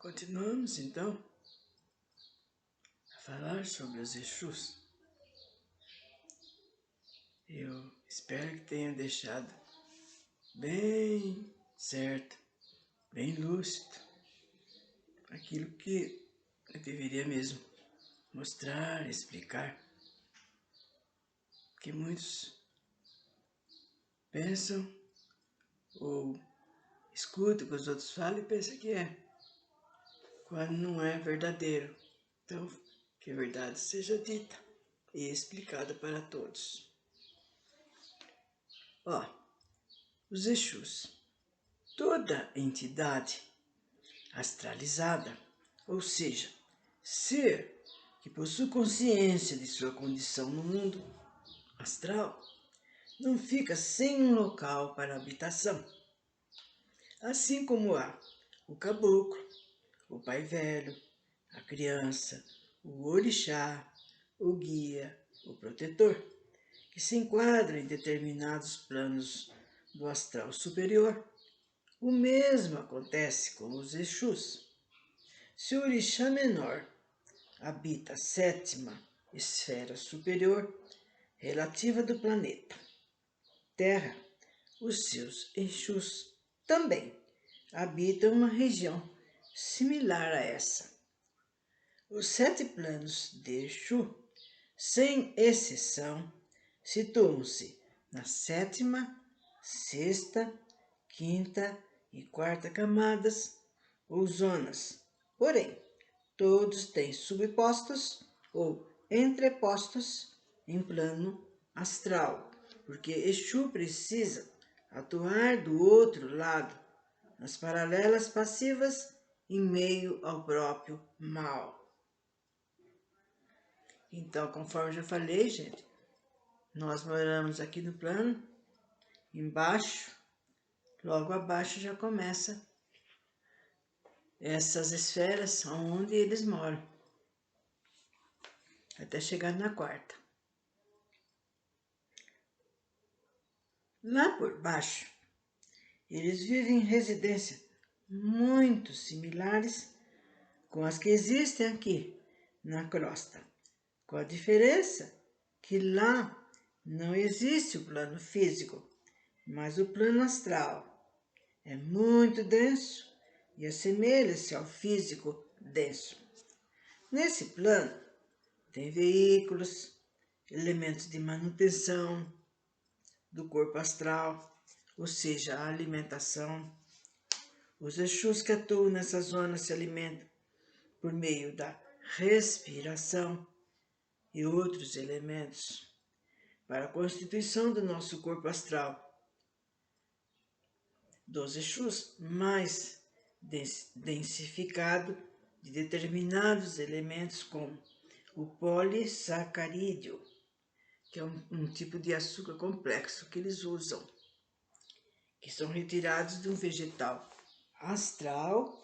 Continuamos então a falar sobre os Exus. Eu espero que tenha deixado bem certo, bem lúcido, aquilo que eu deveria mesmo mostrar, explicar. Que muitos pensam ou escutam o que os outros falam e pensam que é, quando não é verdadeiro. Então, que a verdade seja dita e explicada para todos. Os Exus, toda entidade astralizada, ou seja, ser que possui consciência de sua condição no mundo astral, não fica sem um local para habitação. Assim como há o caboclo, o pai velho, a criança, o orixá, o guia, o protetor, que se enquadram em determinados planos do astral superior, o mesmo acontece com os Exus. Se o orixá menor habita a sétima esfera superior relativa do planeta Terra, os seus Exus também habitam uma região similar a essa. Os 7 planos de Exu, sem exceção, situam-se na sétima, sexta, quinta e quarta camadas ou zonas. Porém, todos têm subpostos ou entrepostos em plano astral, porque Exu precisa atuar do outro lado, nas paralelas passivas, em meio ao próprio mal. Então, conforme já falei, gente, nós moramos aqui no plano, embaixo, logo abaixo já começa essas esferas onde eles moram, até chegar na quarta. Lá por baixo, eles vivem em residências muito similares com as que existem aqui na crosta, com a diferença que lá não existe o plano físico, mas o plano astral é muito denso e assemelha-se ao físico denso. Nesse plano tem veículos, elementos de manutenção do corpo astral, ou seja, a alimentação. Os Exus que atuam nessa zona se alimentam por meio da respiração e outros elementos para a constituição do nosso corpo astral. Dos Exus mais densificado de determinados elementos como o polissacarídeo, que é um tipo de açúcar complexo que eles usam, que são retirados de um vegetal astral,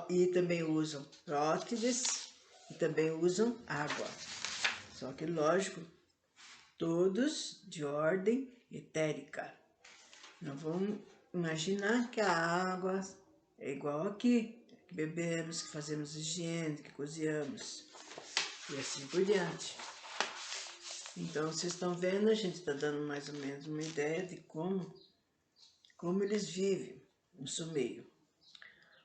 e também usam prótides e também usam água. Só que, lógico, todos de ordem etérica. Não vamos imaginar que a água é igual aqui, que bebemos, que fazemos higiene, que cozinhamos e assim por diante. Então, vocês estão vendo, a gente está dando mais ou menos uma ideia de como eles vivem no seu meio.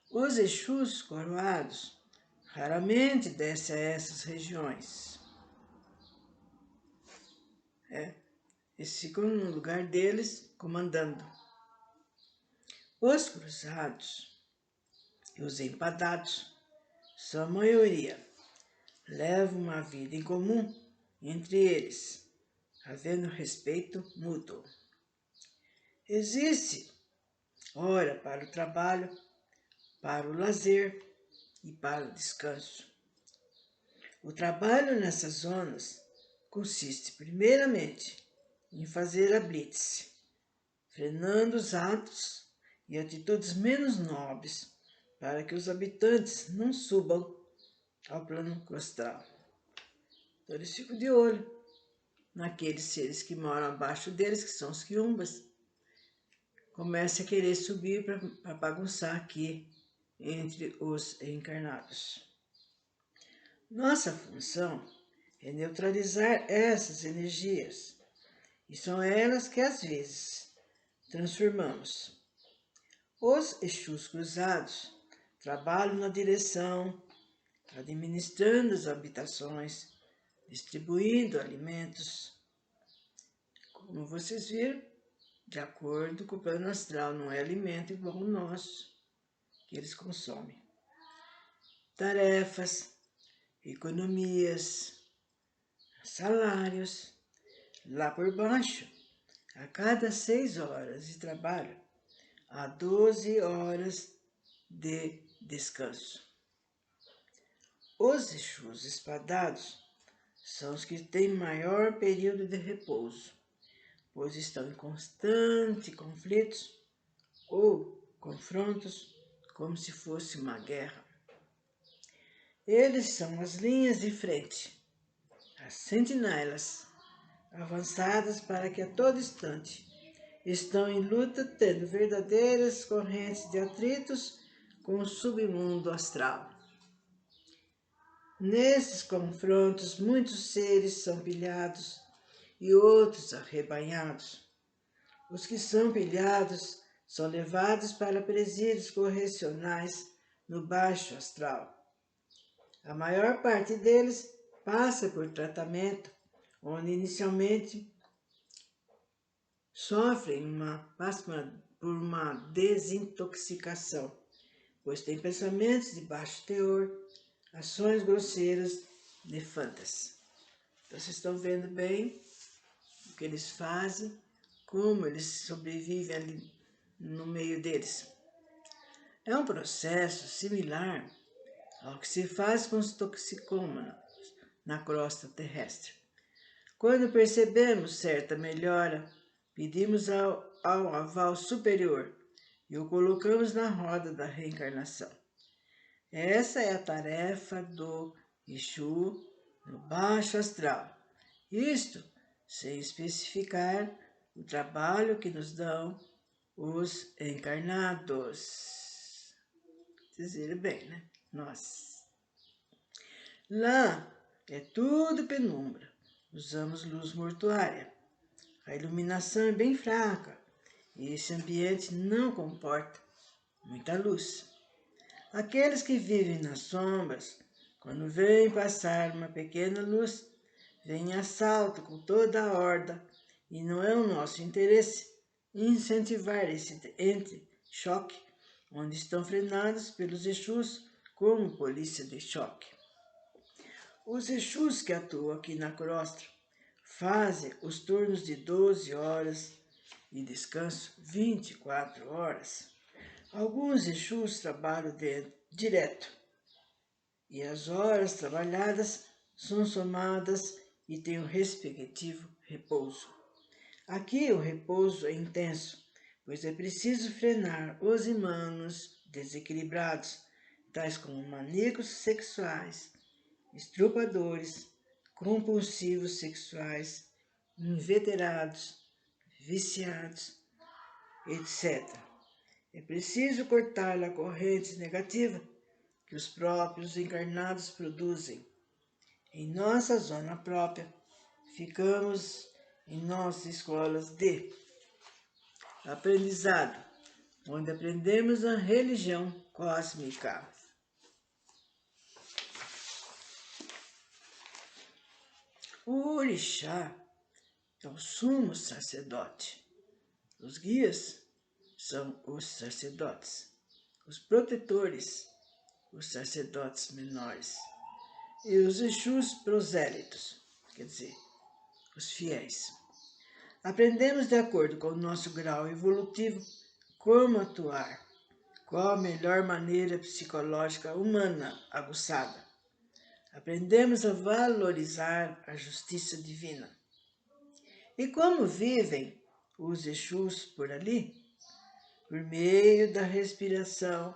Os Exus coroados raramente descem a essas regiões. Eles ficam no lugar deles, comandando. Os cruzados e os empadados, sua maioria, levam uma vida em comum entre eles, havendo respeito mútuo. Existe hora para o trabalho, para o lazer e para o descanso. O trabalho nessas zonas consiste, primeiramente, em fazer a blitz, frenando os atos e atitudes menos nobres, para que os habitantes não subam ao plano astral. Então eles ficam de olho naqueles seres que moram abaixo deles, que são os quiumbas. Começa a querer subir para bagunçar aqui entre os encarnados. Nossa função é neutralizar essas energias, e são elas que às vezes transformamos. Os Exus cruzados trabalham na direção, administrando as habitações, distribuindo alimentos. Como vocês viram, de acordo com o plano astral, não é alimento igual o nosso que eles consomem. Tarefas, economias, salários. Lá por baixo, a cada 6 horas de trabalho, há 12 horas de descanso. Os Exus espadados são os que têm maior período de repouso, pois estão em constante conflitos ou confrontos, como se fosse uma guerra. Eles são as linhas de frente, as sentinelas, avançadas para que a todo instante estão em luta, tendo verdadeiras correntes de atritos com o submundo astral. Nesses confrontos, muitos seres são pilhados e outros arrebanhados. Os que são pilhados são levados para presídios correcionais no baixo astral. A maior parte deles passa por tratamento, onde inicialmente sofrem por uma desintoxicação, pois têm pensamentos de baixo teor, ações grosseiras, nefandas. Então, vocês estão vendo bem o que eles fazem, como eles sobrevivem ali no meio deles. É um processo similar ao que se faz com os toxicômanos na crosta terrestre. Quando percebemos certa melhora, pedimos ao aval superior e o colocamos na roda da reencarnação. Essa é a tarefa do Exu no baixo astral. Isto sem especificar o trabalho que nos dão os encarnados. Vocês viram bem, né? Nós. Lá é tudo penumbra. Usamos luz mortuária. A iluminação é bem fraca e esse ambiente não comporta muita luz. Aqueles que vivem nas sombras, quando veem passar uma pequena luz, vêm em assalto com toda a horda, e não é o nosso interesse incentivar esse choque, onde estão frenados pelos Exus como polícia de choque. Os Exus que atuam aqui na crosta fazem os turnos de 12 horas e descanso 24 horas. Alguns Exus trabalham direto e as horas trabalhadas são somadas e têm o respectivo repouso. Aqui o repouso é intenso, pois é preciso frenar os humanos desequilibrados, tais como maníacos sexuais, estrupadores, compulsivos sexuais, inveterados, viciados, etc. É preciso cortar a corrente negativa que os próprios encarnados produzem. Em nossa zona própria, ficamos em nossas escolas de aprendizado, onde aprendemos a religião cósmica. O orixá é o sumo sacerdote. Os guias são os sacerdotes. Os protetores, os sacerdotes menores. E os Exus prosélitos, quer dizer, os fiéis. Aprendemos de acordo com o nosso grau evolutivo como atuar, qual a melhor maneira psicológica humana aguçada. Aprendemos a valorizar a justiça divina. E como vivem os Exus por ali? Por meio da respiração,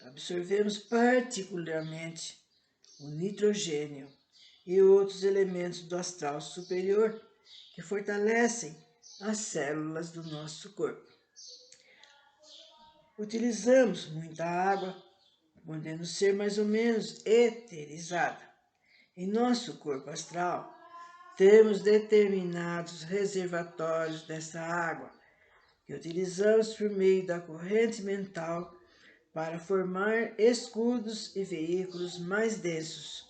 absorvemos particularmente o nitrogênio e outros elementos do astral superior que fortalecem as células do nosso corpo. Utilizamos muita água podendo ser mais ou menos eterizada. Em nosso corpo astral, temos determinados reservatórios dessa água, que utilizamos por meio da corrente mental para formar escudos e veículos mais densos,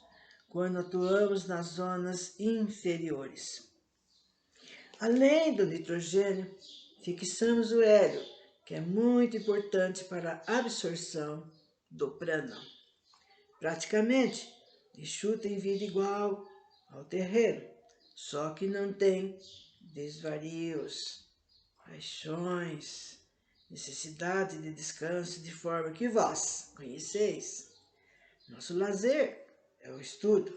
quando atuamos nas zonas inferiores. Além do nitrogênio, fixamos o hélio, que é muito importante para a absorção do prana. Praticamente, Exu tem vida igual ao terreno, só que não tem desvarios, paixões, necessidade de descanso de forma que vós conheceis. Nosso lazer é o estudo.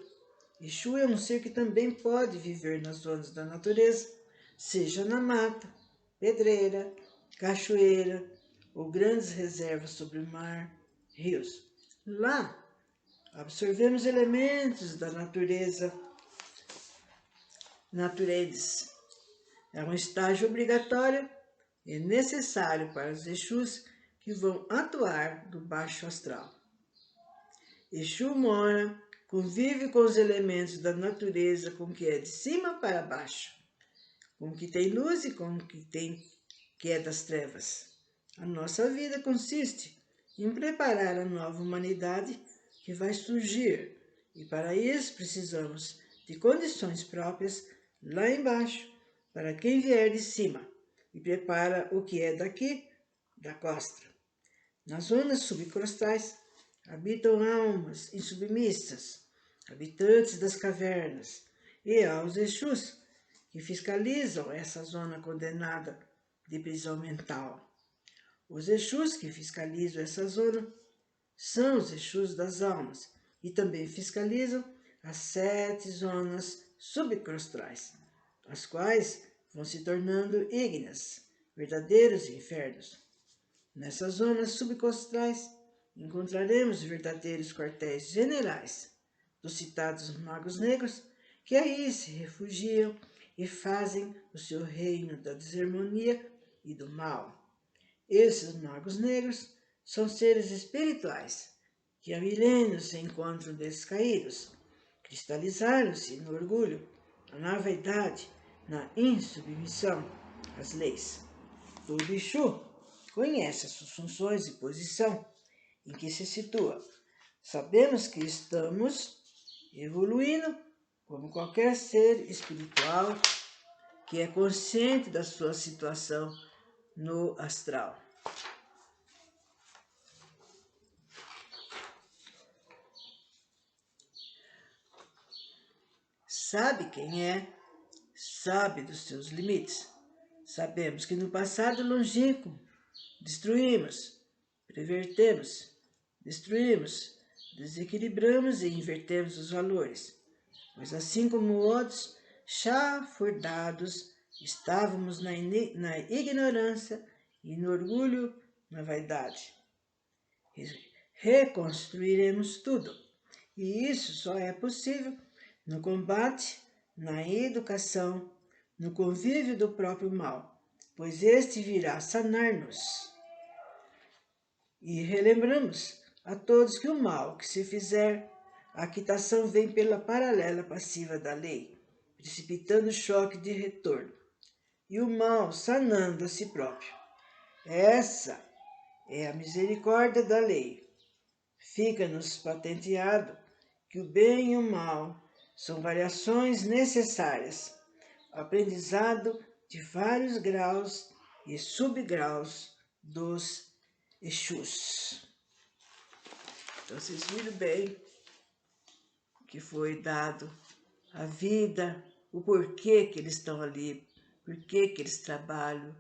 Exu é um ser que também pode viver nas zonas da natureza, seja na mata, pedreira, cachoeira ou grandes reservas sobre o mar, rios. Lá, absorvemos elementos da natureza. É um estágio obrigatório e necessário para os Exus que vão atuar do baixo astral. Exu mora, convive com os elementos da natureza com que é de cima para baixo, com que tem luz e com que é das trevas. A nossa vida consiste em preparar a nova humanidade que vai surgir, e para isso precisamos de condições próprias lá embaixo para quem vier de cima e prepara o que é daqui, da costa. Nas zonas subcostais habitam almas insubmissas, habitantes das cavernas, e aos Exus que fiscalizam essa zona condenada de prisão mental. Os Exus que fiscalizam essa zona são os Exus das almas e também fiscalizam as 7 zonas subcostrais, as quais vão se tornando ígneas, verdadeiros infernos. Nessas zonas subcostrais encontraremos verdadeiros quartéis generais dos citados magos negros, que aí se refugiam e fazem o seu reino da desarmonia e do mal. Esses magos negros são seres espirituais que há milênios se encontram descaídos, cristalizaram-se no orgulho, na vaidade, na insubmissão às leis. Todo Exu conhece as suas funções e posição em que se situa. Sabemos que estamos evoluindo como qualquer ser espiritual que é consciente da sua situação no astral. Sabe quem é, sabe dos seus limites. Sabemos que no passado longínquo destruímos, pervertemos, destruímos, desequilibramos e invertemos os valores, pois assim como outros chafurdados estávamos na ignorância e no orgulho, na vaidade. Reconstruiremos tudo, e isso só é possível no combate, na educação, no convívio do próprio mal, pois este virá sanar-nos. E relembramos a todos que o mal que se fizer, a quitação vem pela paralela passiva da lei, precipitando o choque de retorno, e o mal sanando a si próprio. Essa é a misericórdia da lei. Fica-nos patenteado que o bem e o mal são variações necessárias, aprendizado de vários graus e subgraus dos Exus. Então, vocês viram bem que foi dado a vida, o porquê que eles estão ali, porquê que eles trabalham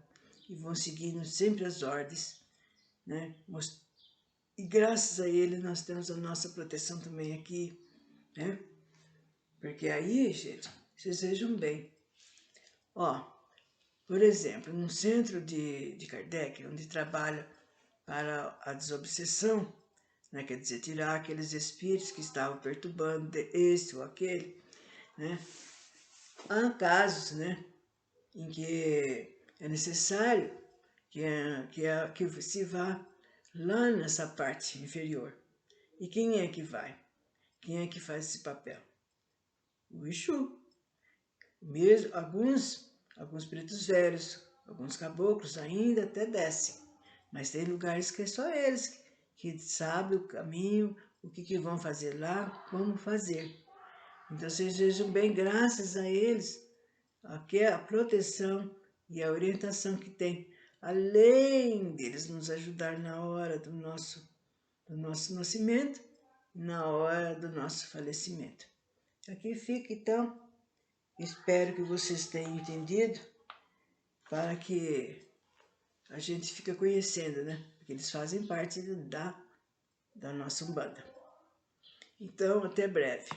e vão seguindo sempre as ordens, né? E graças a ele nós temos a nossa proteção também aqui, né? Porque aí, gente, vocês vejam bem. Ó, por exemplo, no centro de Kardec, onde trabalha para a desobsessão, né? Quer dizer, tirar aqueles espíritos que estavam perturbando esse ou aquele, né? Há casos, né, em que é necessário que se vá lá nessa parte inferior. E quem é que vai? Quem é que faz esse papel? O Exu. Mesmo, alguns pretos velhos, alguns caboclos ainda até descem. Mas tem lugares que é só eles que sabem o caminho, o que vão fazer lá, como fazer. Então vocês vejam bem, graças a eles, aqui a proteção e a orientação que tem, além deles nos ajudar na hora do nosso nascimento, na hora do nosso falecimento. Aqui fica, então, espero que vocês tenham entendido, para que a gente fique conhecendo, né? Porque eles fazem parte da nossa Umbanda. Então, até breve.